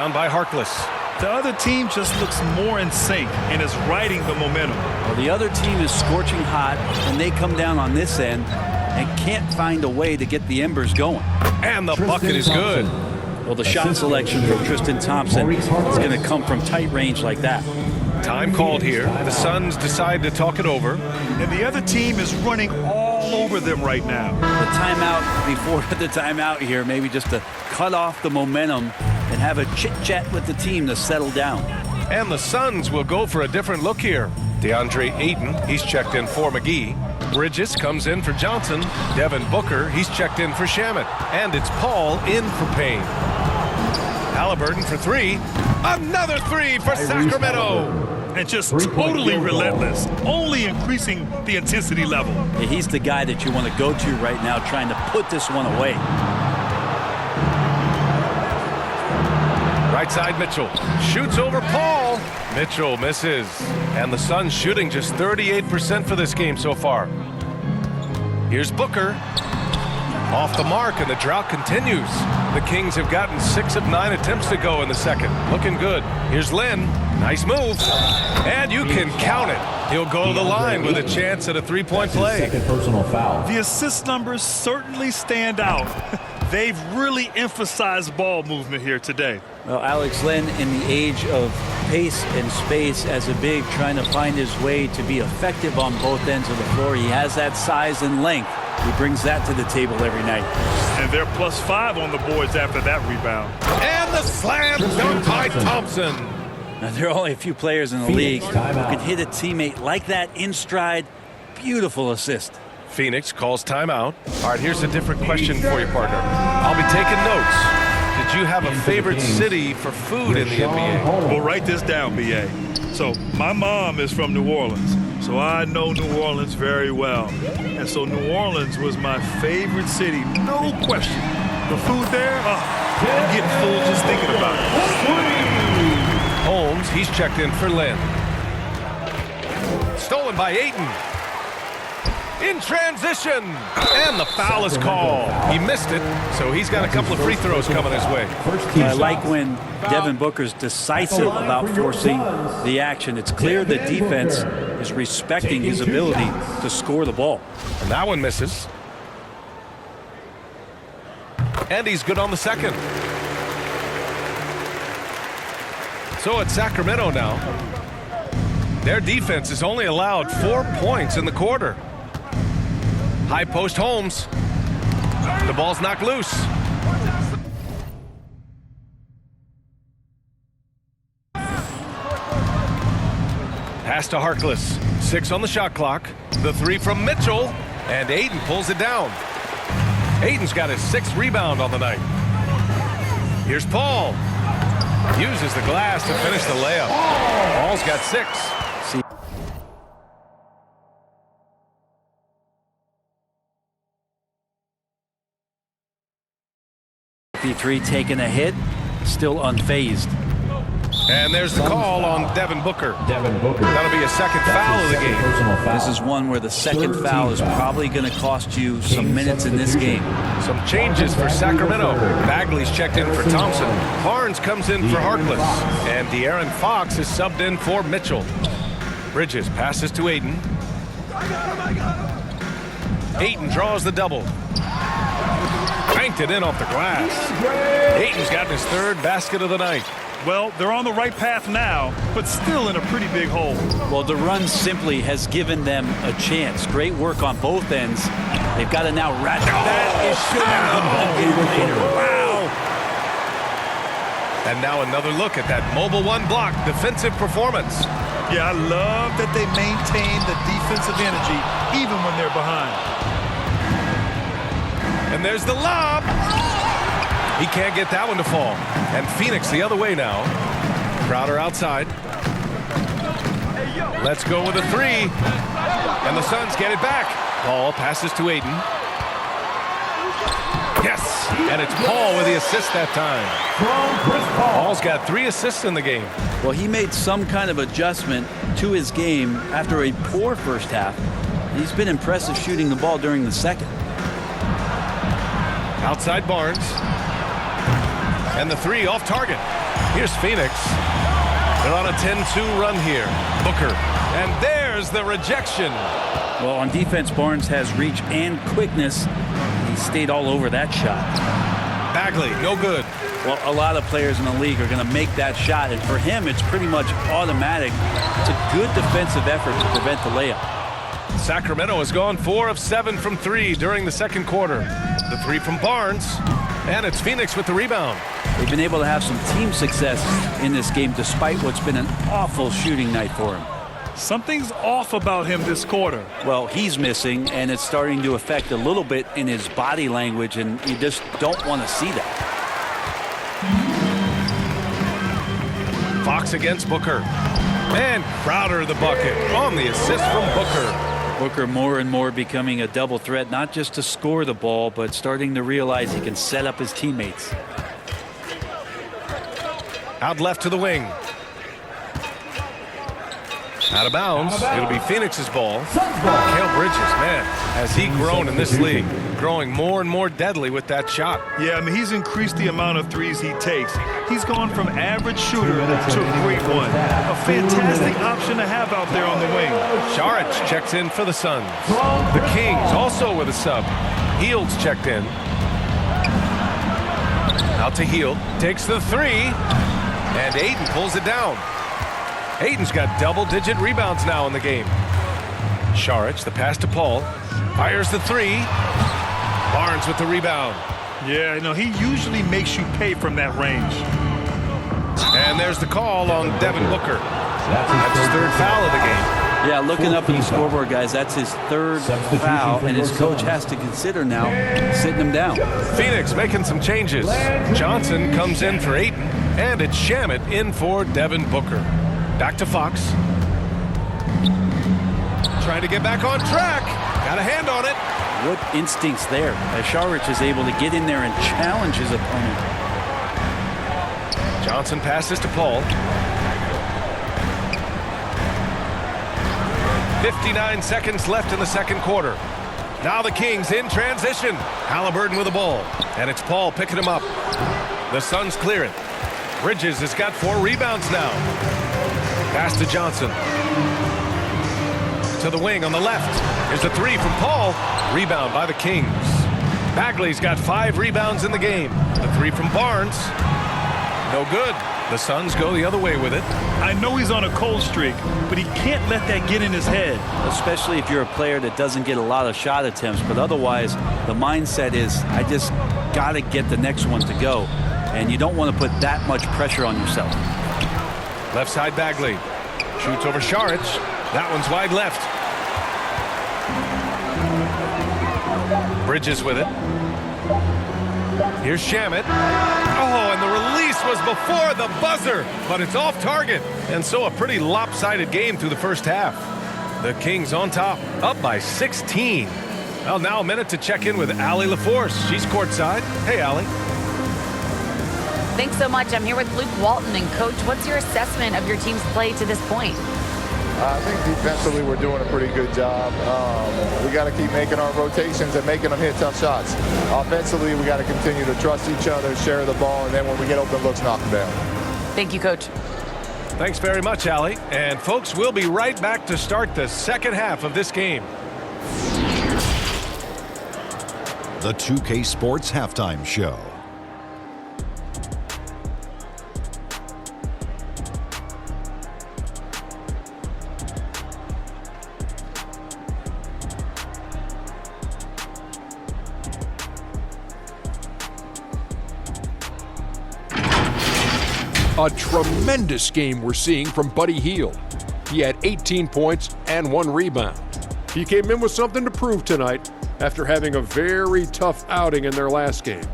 Down by Harkless. The other team just looks more in sync and is riding the momentum. Well, the other team is scorching hot, and they come down on this end and can't find a way to get the embers going. And the bucket is good. Well, the shot selection from Tristan Thompson is going to come from tight range like that. Time called here. The Suns decide to talk it over. And the other team is running all over them right now. The timeout before the timeout here, maybe just to cut off the momentum and have a chit-chat with the team to settle down. And the Suns will go for a different look here. DeAndre Ayton, he's checked in for McGee. Bridges comes in for Johnson. Devin Booker, he's checked in for Shamet. And it's Paul in for Payne. Halliburton for three. Another three for Sacramento. And just totally relentless, only increasing the intensity level. Yeah, he's the guy that you want to go to right now, trying to put this one away. Right side Mitchell shoots over Paul. Mitchell misses. And the Suns shooting just 38% for this game so far. Here's Booker. Off the mark, and the drought continues. The Kings have gotten 6 of 9 attempts to go in the second. Looking good. Here's Lynn. Nice move. And you can count it. He'll go to the line with a chance at a three-point play. Second personal foul. The assist numbers certainly stand out. They've really emphasized ball movement here today. Well, Alex Len, in the age of pace and space as a big, trying to find his way to be effective on both ends of the floor. He has that size and length. He brings that to the table every night. And they're +5 on the boards after that rebound. And the slam dunk by Thompson. Now, there are only a few players in the league who can hit a teammate like that in stride. Beautiful assist. Phoenix calls timeout. All right, here's a different question for you, partner. I'll be taking notes. Did you have a favorite city for food in the NBA? Well, write this down, B.A. So my mom is from New Orleans, so I know New Orleans very well. And so New Orleans was my favorite city, no question. The food there, I'm getting full just thinking about it. Holmes, he's checked in for Lynn. Stolen by Ayton. In transition. And the foul is called. He missed it, so he's got a couple of free throws coming his way. I like when Devin Booker's decisive about forcing the action. It's clear the defense is respecting his ability to score the ball. And that one misses. And he's good on the second. So it's Sacramento now. Their defense has only allowed 4 points in the quarter. High post Holmes. The ball's knocked loose. Pass to Harkless. 6 on the shot clock. The three from Mitchell. And Ayton pulls it down. Ayton's got his 6th rebound on the night. Here's Paul. Uses the glass to finish the layup. Paul's got 6. P3 taking a hit, still unfazed. And there's the call on Devin Booker. That'll be a second foul of the game. This is one where the second foul is probably going to cost you some minutes in this game. Some changes for Sacramento. Bagley's checked in for Thompson. Barnes comes in for Harkless. And De'Aaron Fox is subbed in for Mitchell. Bridges passes to Ayton. Ayton draws the double. Banked it in off the glass. Ayton's gotten his 3rd basket of the night. Well, they're on the right path now, but still in a pretty big hole. Well, the run simply has given them a chance. Great work on both ends. They've got to now ratchet. That is shooting. Wow. And now another look at that mobile one block defensive performance. Yeah, I love that they maintain the defensive energy even when they're behind. And there's the lob. He can't get that one to fall. And Phoenix the other way now. Crowder outside. Let's go with a 3. And the Suns get it back. Paul passes to Ayton. Yes. And it's Paul with the assist that time. Paul's got 3 assists in the game. Well, he made some kind of adjustment to his game after a poor first half. He's been impressive shooting the ball during the second. Outside Barnes. And the 3 off target. Here's Phoenix. They're on a 10-2 run here. Booker. And there's the rejection. Well, on defense, Barnes has reach and quickness. He stayed all over that shot. Bagley, no good. Well, a lot of players in the league are going to make that shot, and for him, it's pretty much automatic. It's a good defensive effort to prevent the layup. Sacramento has gone 4 of 7 from 3 during the second quarter. The 3 from Barnes, and it's Phoenix with the rebound. They've been able to have some team success in this game despite what's been an awful shooting night for him. Something's off about him this quarter. Well, he's missing, and it's starting to affect a little bit in his body language, and you just don't want to see that. Fox against Booker. And Crowder the bucket on the assist from Booker. Booker more and more becoming a double threat, not just to score the ball, but starting to realize he can set up his teammates. Out left to the wing. Out of bounds. It'll be Phoenix's ball. Mikal Bridges, man, has he grown in this league? Growing more and more deadly with that shot. Yeah, I mean, he's increased the amount of threes he takes. He's gone from average shooter to a great one. A fantastic option to have out there on the wing. Saric checks in for the Suns. The Kings also with a sub. Heald's checked in. Out to Hield. Takes the 3. And Ayton pulls it down. Ayton's got double-digit rebounds now in the game. Saric, the pass to Paul. Fires the 3. Barnes with the rebound. Yeah, you know, he usually makes you pay from that range. And there's the call on Devin Booker. That's his 3rd foul of the game. Yeah, looking up at the scoreboard, guys, that's his 3rd foul, and his coach has to consider now sitting him down. Phoenix making some changes. Johnson comes in for Ayton, and it's Shamet in for Devin Booker. Back to Fox. Trying to get back on track. Got a hand on it. What instincts there as Saric is able to get in there and challenge his opponent. Johnson passes to Paul. 59 seconds left in the second quarter. Now the Kings in transition. Halliburton with the ball. And it's Paul picking him up. The Suns clear it. Bridges has got 4 rebounds now. Pass to Johnson. To the wing on the left. Here's the 3 from Paul. Rebound by the Kings. Bagley's got 5 rebounds in the game. The 3 from Barnes. No good. The Suns go the other way with it. I know he's on a cold streak, but he can't let that get in his head. Especially if you're a player that doesn't get a lot of shot attempts, but otherwise the mindset is I just got to get the next one to go, and you don't want to put that much pressure on yourself. Left side Bagley. Shoots over Saric. That one's wide left. Bridges with it. Here's Shamet. Oh, and the release was before the buzzer, but it's off target. And so a pretty lopsided game through the first half. The Kings on top, up by 16. Well, now a minute to check in with Allie LaForce. She's courtside. Hey, Allie. Thanks so much. I'm here with Luke Walton. And Coach, what's your assessment of your team's play to this point? I think defensively we're doing a pretty good job. We got to keep making our rotations and making them hit tough shots. Offensively, we got to continue to trust each other, share the ball, and then when we get open looks, knock them down. Thank you, Coach. Thanks very much, Allie. And folks, we'll be right back to start the second half of this game. The 2K Sports Halftime Show. A tremendous game we're seeing from Buddy Hield. He had 18 points and 1 rebound. He came in with something to prove tonight after having a very tough outing in their last game.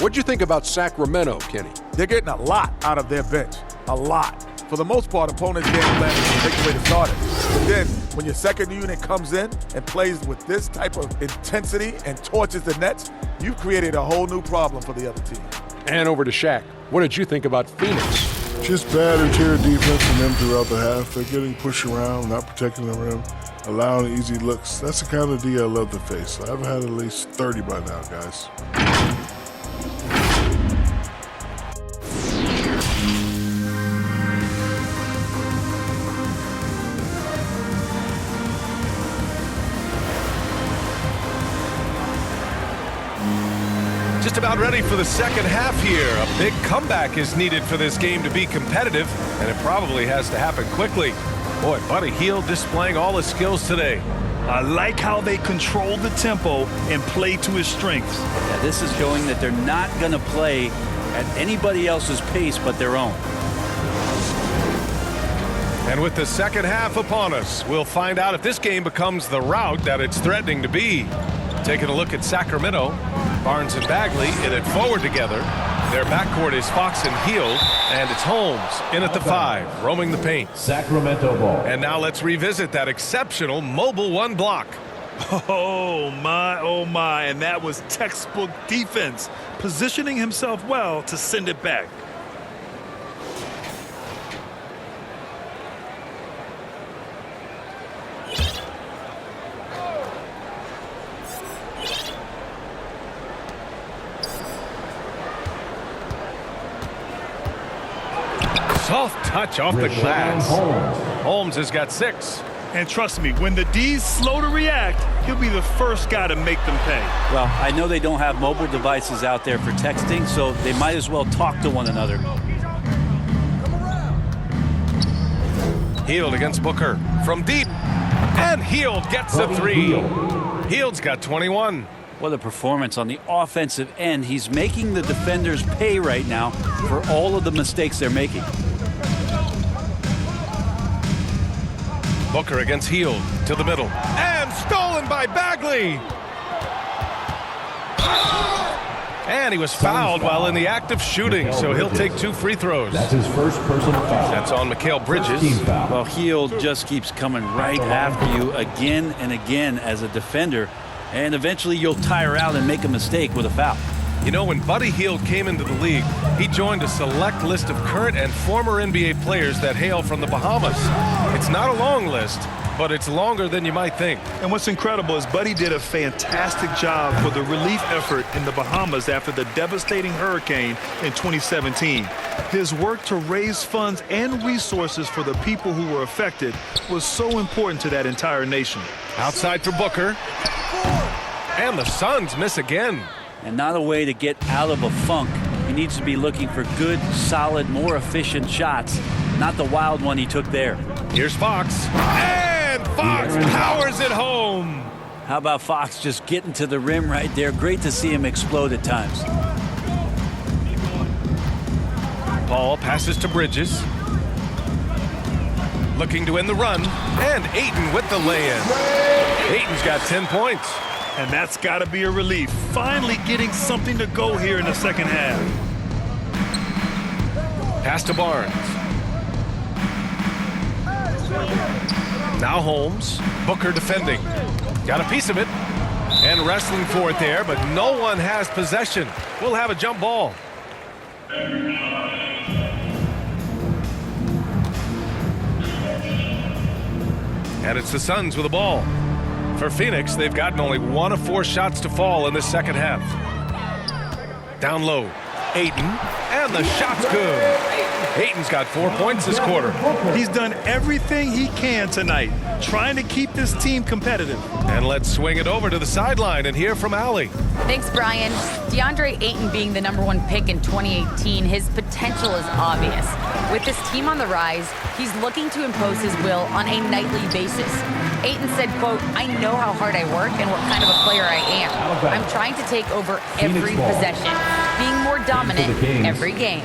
What'd you think about Sacramento, Kenny? They're getting a lot out of their bench. A lot. For the most part, opponents' game plan is to take away the starters. But then, when your second unit comes in and plays with this type of intensity and torches the nets, you've created a whole new problem for the other team. And over to Shaq. What did you think about Phoenix? Just bad interior defense from them throughout the half. They're getting pushed around, not protecting the rim, allowing easy looks. That's the kind of D I love to face. I've had at least 30 by now, guys. Just about ready for the second half here. A big comeback is needed for this game to be competitive, and it probably has to happen quickly. Boy, Buddy Hield displaying all his skills today. I like how they control the tempo and play to his strengths. Yeah, this is showing that they're not going to play at anybody else's pace but their own. And with the second half upon us, we'll find out if this game becomes the rout that it's threatening to be. Taking a look at Sacramento, Barnes and Bagley in it forward together. Their backcourt is Fox and Hield, and it's Holmes in at the 5, roaming the paint. Sacramento ball. And now let's revisit that exceptional mobile one block. Oh my, and that was textbook defense, positioning himself well to send it back. Soft touch off the glass. Holmes has got 6. And trust me, when the D's slow to react, he'll be the first guy to make them pay. Well, I know they don't have mobile devices out there for texting, so they might as well talk to one another. Hield against Booker from deep, and Hield gets a 3. Hield's got 21. What a performance on the offensive end. He's making the defenders pay right now for all of the mistakes they're making. Booker against Hield to the middle, and stolen by Bagley. And he was fouled while in the act of shooting, so he'll take 2 free throws. That's his first personal foul. That's on Mikal Bridges. Well, Hield just keeps coming right after you again and again as a defender, and eventually you'll tire out and make a mistake with a foul. You know, when Buddy Hield came into the league, he joined a select list of current and former NBA players that hail from the Bahamas. It's not a long list, but it's longer than you might think. And what's incredible is Buddy did a fantastic job for the relief effort in the Bahamas after the devastating hurricane in 2017. His work to raise funds and resources for the people who were affected was so important to that entire nation. Outside for Booker. And the Suns miss again. And not a way to get out of a funk. He needs to be looking for good, solid, more efficient shots, not the wild one he took there. Here's Fox. And Fox powers it home. How about Fox just getting to the rim right there? Great to see him explode at times. Paul passes to Bridges. Looking to end the run. And Ayton with the lay-in. Ayton's got 10 points. And that's got to be a relief. Finally getting something to go here in the second half. Pass to Barnes. Now Holmes. Booker defending. Got a piece of it. And wrestling for it there, but no one has possession. We'll have a jump ball. And it's the Suns with the ball. For Phoenix, they've gotten only 1 of 4 shots to fall in the second half. Down low, Ayton, and the shot's good. Ayton's got 4 points this quarter. He's done everything he can tonight, trying to keep this team competitive. And let's swing it over to the sideline and hear from Allie. Thanks, Brian. DeAndre Ayton being the #1 pick in 2018, his potential is obvious. With this team on the rise, he's looking to impose his will on a nightly basis. Ayton said, quote, "I know how hard I work and what kind of a player I am. I'm trying to take over every possession, being more dominant every game."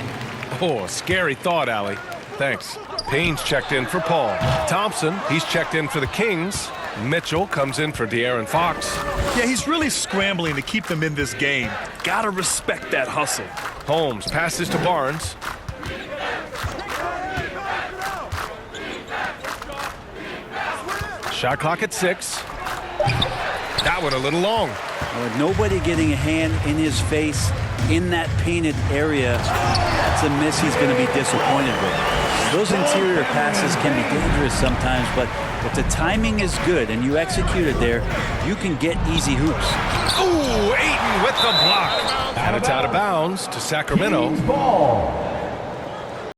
Oh, scary thought, Allie. Thanks. Payne's checked in for Paul. Thompson, he's checked in for the Kings. Mitchell comes in for De'Aaron Fox. Yeah, he's really scrambling to keep them in this game. Gotta respect that hustle. Holmes passes to Barnes. Shot clock at 6. That one a little long. With nobody getting a hand in his face in that painted area, that's a miss he's going to be disappointed with. Those interior passes can be dangerous sometimes, but if the timing is good and you execute it there, you can get easy hoops. Ooh, Ayton with the block. And it's out of bounds to Sacramento. Ball.